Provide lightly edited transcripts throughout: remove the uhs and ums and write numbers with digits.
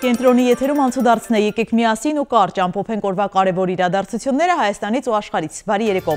Կենտրոնի եթերում անցուդարձն է, եկեք միասին ու կարճ ամփոփենք օրվա կարևոր իրադարձությունները Հայաստանից ու աշխարհից։ Բարի երեկո։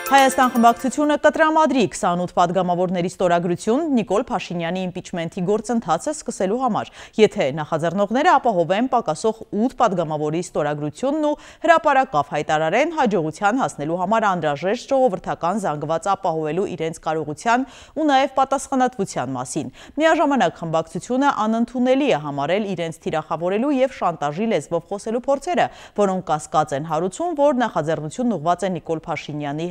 Հայաստան խմբակցությունը կտրամադրի 28 պատգամավորների ստորագրություն Նիկոլ Փաշինյանի իմպիչմենթի գործընթացը սկսելու համար, եթե նախաձեռնողները ապահովեն պակասող 8 պատգամավորի ստորագրությունն ու հրապարակավ հայտարարեն հաջողության հասնելու համար անհրաժեշտ ժողովրդական զանգված ապահովելու իրենց կարողության ու նաև պատասխանատվության մասին։ Միաժամանակ խմբակցությունը անընդունելի է համարել իրենց թիրախավորելու եւ շանտաժի լեզվով խոսելու փորձերը, որոնք կասկած են հարուցում, որ նախաձեռնությունն ուղղված է Նիկոլ Փաշինյանի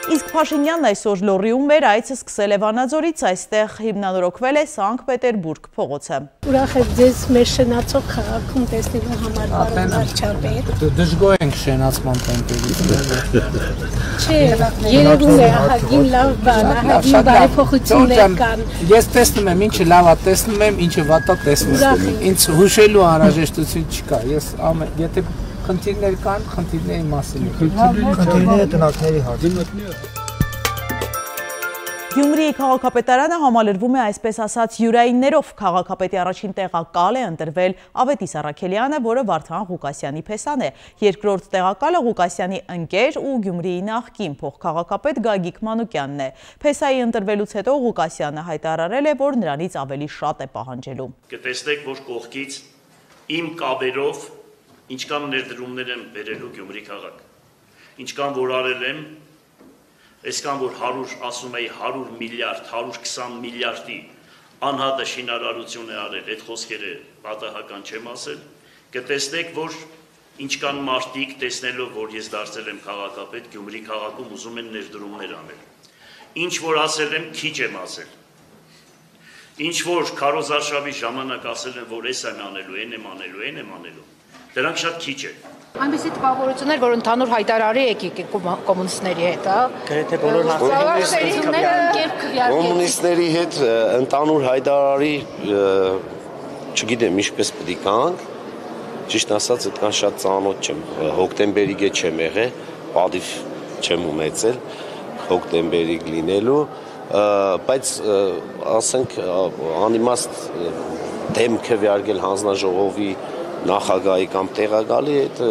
Իսկ Փաշինյանն այսօր Լոռիում մեր այցը սկսել է Վանաձորից, այստեղ հիմնանորոգվել է Սանկտ Պետերբուրգ փողոցը։ Ուրախ եմ ձեզ մեր շենացող քաղաքում տեսնելու համար, պարոն վարչապետ։ Դժգոհ ենք շենացման տեմպերից։ Չէ, երևում է ահագին լավ բան, ահագին բարեփոխություններ կան։ Ես տեսնում եմ, ինչը լավ է տեսնում եմ, ինչը վատ է տեսնում եմ։ Ինձ հուշելու անհրաժեշտություն չկա։ Ես եթե խնդիրներ կան, խնդիրների մասին խնդիրները տնակների հարց։ Գյումրիի քաղաքապետարանը համալրվում է այսպես ասած յուրայիններով։ Քաղաքապետի առաջին տեղակալ է ընտրվել Ավետիս Առաքելյանը, որը Վարդան Ղուկասյանի փեսան է։ Երկրորդ տեղակալը Ղուկասյանի ընկեր ու Գյումրիի նախկին փոխքաղաքապետ Գագիկ Մանուկյանն է։ Փեսայի ընտրվելուց հետո Ղուկասյանը հայտարարել է, որ նրանից ավելի շատ է պահանջելու։ Կտեսնեք, որ կողքից իմ կաբերով ինչքան ներդրումներ եմ բերելու Գյումրի քաղաք, ինչքան որ արել եմ, այսքան որ ասում էի 100 միլիարդ, 120 միլիարդի անհատը շինարարություն է արել, այդ խոսքերը պատահական չեմ ասել, կտեսնեք, որ ինչքան մարդիկ տեսնելով, որ ես դարձել եմ քաղաքապետ, Գյումրի քաղաքում ուզում են ներդրումներ անել, ինչ որ ասել եմ, քիչ եմ ասել, ինչ որ քարոզարշավի ժամանակ ասել եմ, որ այս եմ անելու, այն եմ անելու, այն եմ անելու, դրանք շատ քիչ է։ Այնպիսի տպավորություններ, որ ընդհանուր հայտարարի եք կոմունիստների հետ, հա։ Գրեթե բոլոր կոմունիստների հետ ընդհանուր հայտարարի, չգիտեմ, ինչպես պետք է կանք, ճիշտ ասած, այդքան շատ ծանոթ չեմ, հոկտեմբերի չեմ եղել, պատիվ չեմ ունեցել, հոկտեմբերի լինելու, բայց ասենք անիմաստ դեմքը վիարգել հանձնաժողովի նախագահի կամ տեղակալի այդ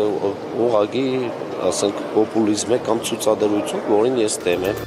ուղղակի, ասենք, պոպուլիզմ է կամ ցուցադրություն, որին ես դեմ եմ։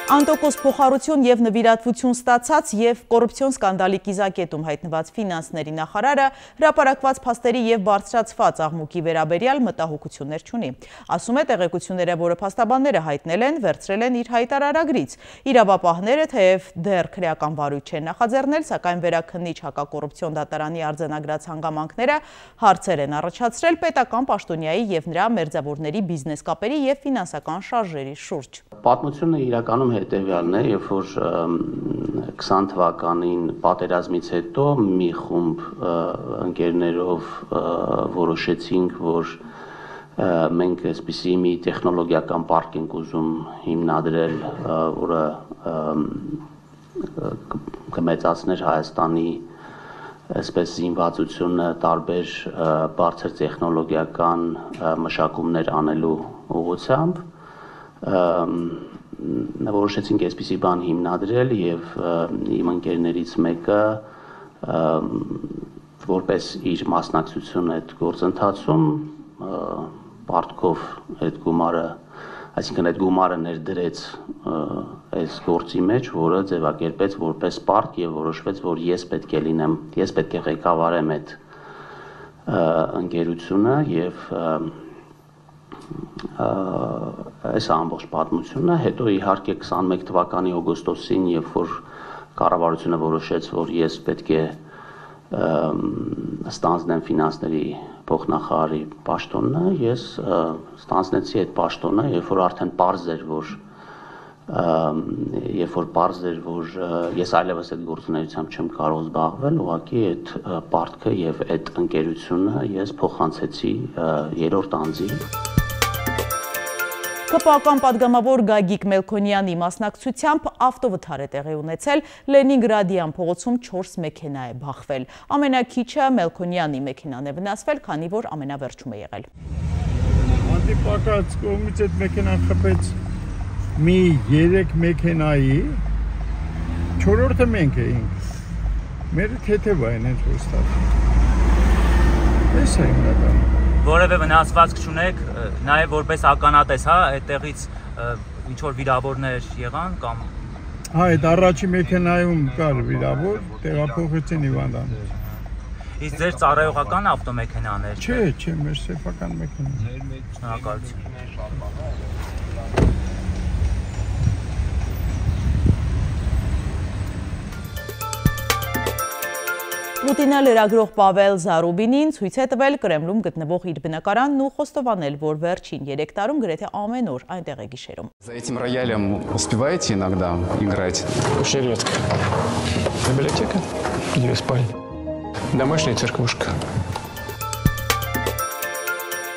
Անտոկոս փոխառություն եւ նվիրատվություն ստացած եւ կոռուպցիոն սկանդալի կիզակետում հայտնված ֆինանսների նախարարը հրապարակված փաստերի եւ բարձրացված աղմուկի վերաբերյալ մտահոգություններ չունի։ Ասում է, տեղեկությունները, որը փաստաբանները հայտնել են, վերցրել են իր հայտարարագրից։ Իրավապահները թեև դեռ քրեական վարույթ չեն նախաձեռնել, սակայն վերաքննիչ հակակոռուպցիոն դատարանի արձանագրած հանգամանքները հարցեր են առաջացրել պետական պաշտոնյայի եւ նրա մերձավորների բիզնես կապերի եւ ֆինանսական շարժերի շուրջ։ Պատմությունը իրականում հետևյալն է, երբ որ 20 թվականին պատերազմից հետո մի խումբ ընկերներով որոշեցինք, որ մենք այսպիսի մի տեխնոլոգիական պարկ ենք ուզում հիմնադրել, որը կմեծացներ Հայաստանի այսպես զինվածությունը տարբեր բարձր տեխնոլոգիական մշակումներ անելու ուղղությամբ որոշեցինք այսպիսի բան հիմնադրել եւ իմ ընկերներից մեկը որպես իր մասնակցություն այդ գործընթացում պարտքով այդ գումարը, այսինքն այդ գումարը ներդրեց այս գործի մեջ, որը ձևակերպեց որպես պարտք եւ որոշվեց, որ ես պետք է լինեմ, ես պետք է ղեկավարեմ այդ ընկերությունը եւ այս ամբողջ պատմությունը, հետո իհարկե 21 թվականի օգոստոսին, երբ որ կառավարությունը որոշեց, որ ես պետք է ստանձնեմ ֆինանսների փոխնախարարի պաշտոնը, ես ստանձնեցի այդ պաշտոնը, երբ որ արդեն պարզ էր, որ ես այլևս այդ գործունեությամբ չեմ կարող զբաղվել, ուղղակի այդ պարտքը եւ այդ ընկերությունը ես փոխանցեցի երրորդ անձի։ ԿՊԱ-կան պատգամավոր Գագիկ Մելքոնյանի մասնակցությամբ ավտովթար է տեղի ունեցել, Լենինգրադյան փողոցում 4 մեքենա է բախվել։ Ամենաքիչը Մելքոնյանի մեքենան է վնասվել, քանի որ ամենավերջում է եղել։ Հանդիպակաց կողմից այդ մեքենան խփեց մի 3 մեքենայի, 4-րդը մենք էինք։ Մեր թեթևային հենց որ ստացվում։ Էս է հիմնականում։ Որևէ վնասվածք չունեք, նաև որպես ականատես, հա, այդտեղից ինչ որ վիրավորներ եղան կամ Հա, այդ առաջի մեքենայում կար վիրավոր, տեղափոխեցին Հիվանդան։ Իսկ ձեր ծառայողական ավտոմեքենաներ։ Չէ, մեր սեփական մեքենա։ Շնորհակալություն։ Պուտինը լրագրող Պավել Զարուբինին ցույց է տվել Կրեմլում գտնվող իր բնակարանն ու խոստովանել, որ վերջին 3 տարում գրեթե ամեն օր այնտեղ է գիշերում։ За этим роялем успеваете иногда играть? Очень редко. Библиотека, где спальня. Домашняя церквушка.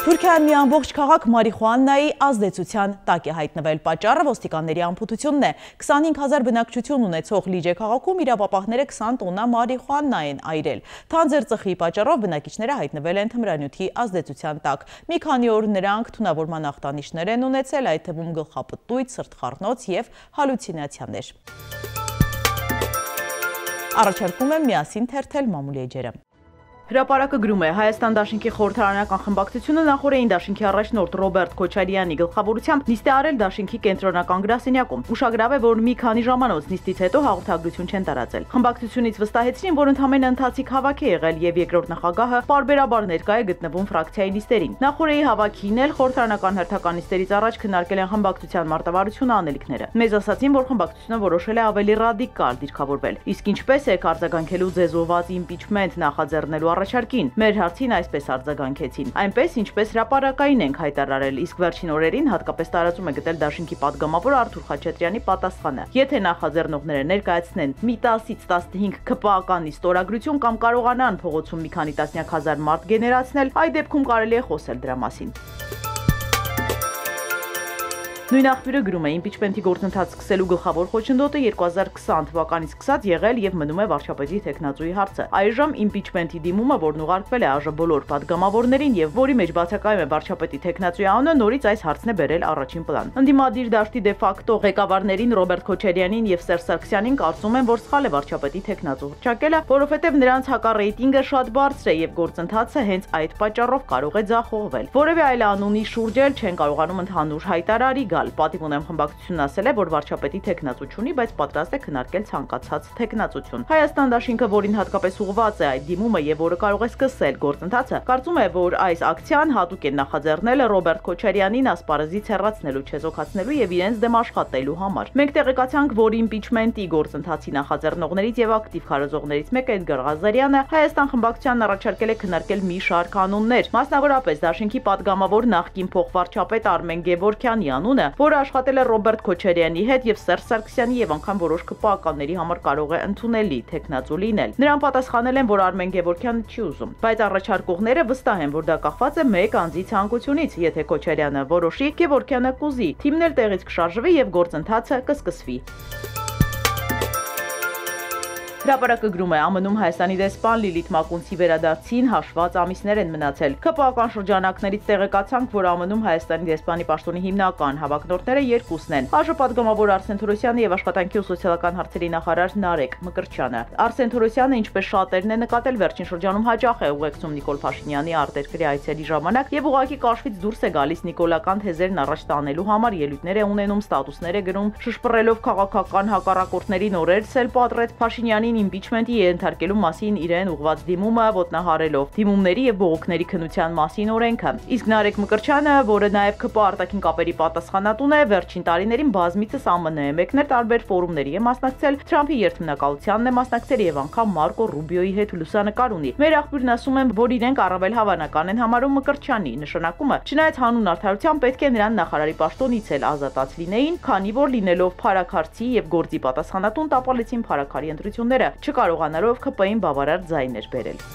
Թուրքիան մի ամբողջ քաղաք մարիխուանայի ազդեցության տակ է հայտնվել։ Պատճառը ոստիկանների անփութությունն է։ 25,000 բնակչություն ունեցող Լիջե քաղաքում իրավապահները 20 տոննա մարիխուանա են այրել։ Թանձր ծխի պատճառով բնակիչները հայտնվել են թմրանյութի ազդեցության տակ։ Մի քանի օր նրանք թունավորման ախտանիշներ են ունեցել, այդ թվում գլխապտույտ, սրտխառնոց եւ հալյուցինացիաներ։ Առաջարկում եմ միասին թերթել մամուլի էջերը։ Հրապարակը գրում է Հայաստան դաշինքի խորհրդարանական խմբակցությունը նախորդային դաշինքի առաջնորդ Ռոբերտ Քոչարյանի գլխավորությամբ նիստ է արել դաշինքի կենտրոնական գրասենյակում։ Ուշագրավ է, որ մի քանի ժամանոց նիստից հետո հաղորդագրություն չեն տարածել։ Խմբակցությունից վստահեցրին, որ ընդամենը ընթացիկ հավաք է եղել եւ երկրորդ նախագահը պարբերաբար ներկա է գտնվում ֆրակցիայի նիստերին։ Նախորդի հավաքին էլ խորհրդարանական հերթական նիստերից առաջ քննարկել են խմբակցության մարտավարությունը անելիքները։ Մեզ ասացին, որ խմբակցությունը որոշել է ավելի ռադիկալ դիրքավորվել։ Իսկ ինչպես է արձագանքելու ձեզ ուղղված իմպիչմենտ նախաձեռնելու առաջարկին։ Մեր հարցին այսպես արձագանքեցին։ Այնպես, ինչպես հրապարակային ենք հայտարարել, իսկ վերջին օրերին հատկապես տարածում է գտել դաշինքի падգամավոր Արթուր Խաչատրյանի պատասխանը։ Եթե նախաձեռնողները ներկայացնեն մի 10-ից 15 ԿՊԱ-ական ստորագրություն կամ կարողանան փողոցում մի քանի տասնյակ հազար մարդ գեներացնել, այդ դեպքում կարելի է խոսել դրա մասին։ Նույն աղբյուրը գրում է իմպիչմենտի գործընթաց սկսելու գլխավոր խոչընդոտը 2020 թվականից սկսած եղել եւ մնում է վարչապետի թեկնածուի հարցը։ Այժմ իմպիչմենտի դիմումը, որն ուղարկվել է ԱԺ բոլոր падգամավորներին եւ որի մեջ բացակայում է վարչապետի թեկնածուի անունը, նորից այս հարցն է բերել առաջին պլան։ Ընդդիմադիր դաշտի դե ֆակտո ղեկավարներին Ռոբերտ Քոչարյանին եւ Սերժ Սարգսյանին կարծում են, որ սխալ է վարչապետի թեկնածու հռչակելը, որովհետեւ նրանց հակառեյտինգը շատ բարձր է եւ գործընթացը հենց այդ պատճառով կարող է ձախողվել։ Որևէ այլ անունի շուրջ էլ չեն կարողանում ընդհանուր հայտարարի գալ։ Պատիվ ունեմ խմբակցությունն ասել է, որ վարչապետի թեկնածու չունի, բայց պատրաստ է քննարկել ցանկացած թեկնածություն։ Հայաստան դաշինքը, որին հատկապես ուղղված է այդ դիմումը եւ որը կարող է սկսել գործընթացը, կարծում է, որ այս ակցիան հատուկ է նախաձեռնել Ռոբերտ Քոչարյանին ասպարեզից հեռացնելու, չեզոքացնելու եւ իրենց դեմ աշխատելու համար։ Մենք տեղեկացանք, որ իմպիչմենտի գործընթացի նախաձեռնողներից եւ ակտիվ քարոզողներից մեկը Էդգար Ղազարյանը Հայաստան խմբակցությանն առաջարկել է քննարկել մի շարք անուններ, մասնավորապես դաշինքի падգամավոր նախկին փոխվարչապետ Արմեն Գևորգյանի անունը, որը աշխատել է Ռոբերտ Քոչարյանի հետ եւ Սերժ Սարգսյանի եւ անգամ որոշ ԿՊԱ-ականների համար կարող է ընդունելի թեկնածու լինել։ Նրան պատասխանել են, որ Արմեն Գևորգյանը չի ուզում, բայց առաջարկողները վստահ են, որ դա կախված է մեկ անձի ցանկությունից։ Եթե Քոչարյանը որոշի, Գևորգյանը կուզի, թիմն էլ տեղից կշարժվի եւ գործընթացը կսկսվի։ Հրապարակը գրում է ԱՄՆ-ում Հայաստանի դեսպան Լիլիթ Մակունցի վերադարձին հաշված ամիսներ են մնացել։ ԿՊԱ-ական շրջանակներից տեղեկացանք, որ ԱՄՆ-ում Հայաստանի դեսպանի պաշտոնի հիմնական հավակնորդները երկուսն են՝ ԱԺ պատգամավոր Արսեն Թորոսյանը եւ Աշխատանքի ու սոցիալական հարցերի նախարար Նարեկ Մկրտչյանը։ Արսեն Թորոսյանը, ինչպես շատերն են նկատել, վերջին շրջանում հաճախ է ուղեկցում Նիկոլ Փաշինյանի արտերկրի այցերի ժամանակ եւ ուղղակի կաշվից դուրս է գալիս նիկոլական թեզերն առաջ տանելու համար, ելույթներ է ունենում, ստատուսներ է գրում, շշպռելով քաղաքական հակառակորդներին օրերս էլ պատրեց Փաշինյանի իմպիչմենտի ենթարկելու մասին իրեն ուղղված դիմումը ոտնահարելով դիմումների եւ բողոքների քննության մասին օրենքը։ Իսկ Նարեկ Մկրտչյանը, որը նաեւ ԿՊԱ արտաքին կապերի պատասխանատուն է, վերջին տարիներին բազմիցս ԱՄՆ է մեկներ տարբեր ֆորումների է մասնակցել, Թրամփի երթմնակալությանն է մասնակցել եւ անգամ Մարկո Ռուբիոյի հետ լուսանկար ունի։ Մեր աղբյուրն ասում են, որ իրենք առավել հավանական են համարում Մկրտչյանի նշանակումը, չնայած հանուն արդարության պետք է նրան նախարարի պաշտոնից էլ ազատած լինեին, քանի որ լինելով փարաքարցի եւ գործի պատասխանատուն տապալեցին փարաքարի ընտրությունները, չկարողանալով ԿՊ-ին բավարար ձայներ բերել։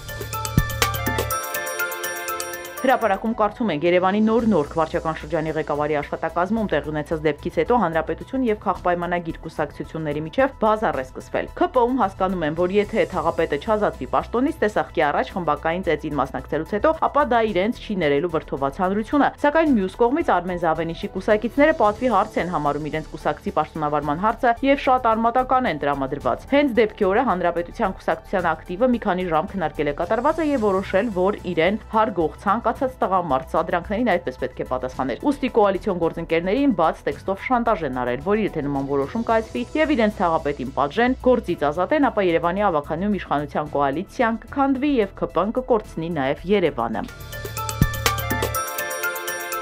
Հրապարակում կարդում ենք Երևանի նոր վարչական շրջանի ղեկավարի աշխատակազմում տեղի ունեցած դեպքից հետո Հանրապետություն եւ քաղաքպայմանագիր կուսակցությունների միջև բազար է սկսվել։ ՔՊ-ում հասկանում են, որ եթե թաղապետը չազատվի պաշտոնից տեսախքի առաջ խմբակային ծեծին մասնակցելուց հետո, ապա դա իրենց չի ներելու վրդոված հանրությունը, սակայն մյուս կողմից Արմեն Զավենիշի կուսակիցները պատվի հարց են համարում իրենց կուսակցի պաշտոնավարման հարցը եւ շատ արմատական են տրամադրված։ Հենց դեպքի օրը Հանրապետության կուսակցության ակտիվը մի քանի ժամ քննարկել է կատարվածը եւ որոշել, որ իրեն հարգող ցանկացած տղամարդ սադրանքներին այդպես պետք է պատասխաներ։ Ուստի կոալիցիոն գործընկերներին բաց տեքստով շանտաժ են արել, որ եթե նման որոշում կայացվի եւ իրենց թաղապետին պատժեն, գործից ազատեն, ապա Երևանի ավականյում իշխանության կոալիցիան կքանդվի եւ ՔՊ-ն կկորցնի նաեւ Երևանը։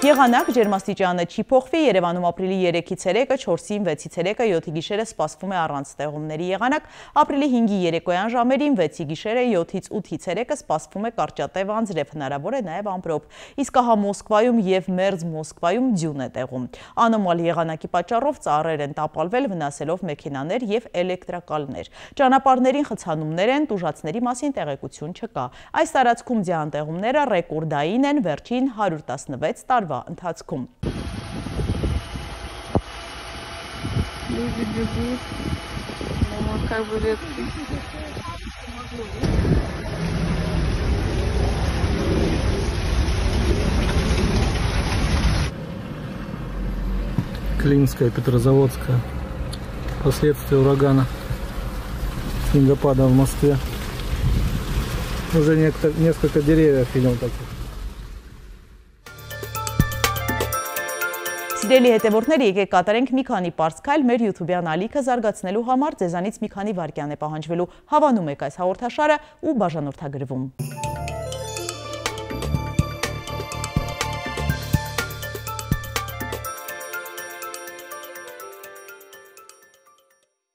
Եղանակ ջերմաստիճանը չի փոխվի, Երևանում ապրիլի 3-ից 3-ը, 4-ին 6-ից 3-ը, 7-ի գիշերը սպասվում է առանց ստեղումների եղանակ, ապրիլի 5-ի երեկոյան ժամերին 6-ի գիշերը 7-ից 8-ից 3-ը սպասվում է կարճատև անձրև, հնարավոր է նաև ամպրոպ, իսկ ահա Մոսկվայում եւ Մերձ Մոսկվայում ձյուն է տեղում։ Անոմալ եղանակի պատճառով ծառեր են տապալվել, վնասելով մեքենաներ եւ էլեկտրակալներ։ Ճանապարհներին խցանումներ են, տուժածների մասին տեղեկություն չկա։ Այս տարածքում ձյան ռեկորդային են վերջին 116 տարվա ընթացքում։ Люди бегут, но как бы редко. Клинская, Петрозаводская. Последствия урагана, снегопада в Москве. Уже несколько деревьев видел таких. Սիրելի հետևորդներ, եկեք կատարենք մի քանի պարզ քայլ մեր YouTube-յան ալիքը զարգացնելու համար, ձեզանից մի քանի վայրկյան է պահանջվելու։ Հավանում եք այս հաղորդաշարը ու բաժանորդագրվում։